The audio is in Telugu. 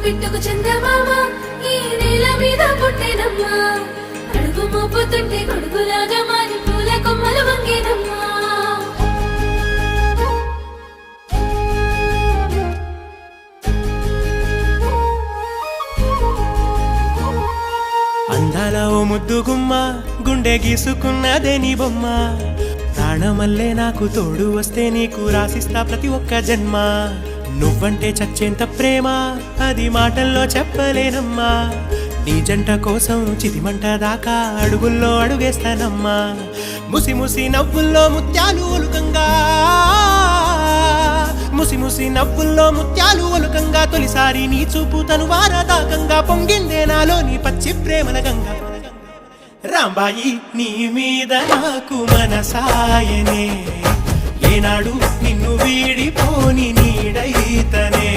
పిట్టుకు చందమామ ఈ నేల మీద పుట్టేనమ్మా అడుగు మోపుతుంటే గొడుగులాగా మారి పూల కొమ్మలు వంగేనమ్మా అందాల ఓ ముద్దు గుమ్మ గుండె గీసుకున్నదే నీ బొమ్మ ప్రాణమల్లే నాకు తోడు వస్తే నీకు రాసిస్తా ప్రతి ఒక్క జన్మ నువ్వంటే చచ్చేంత ప్రేమ అది మాటల్లో చెప్పలేనమ్మా నీ జంట కోసం చితిమంట దాకా అడుగుల్లో అడుగేస్తానమ్మా ముసి ముసి నవ్వుల్లో ముత్యాలు ఒలుకంగా ముసి ముసి నవ్వుల్లో ముత్యాలు ఒలుకంగా తొలిసారి నీ చూపు తను వారదాకంగా పొంగిందే నాలో నీ పచ్చి ప్రేమల గంగా రాంబాయి నీ మీద నాకు మనసాయనే ఏనాడు నిన్ను వీడిపోని నీడైతనే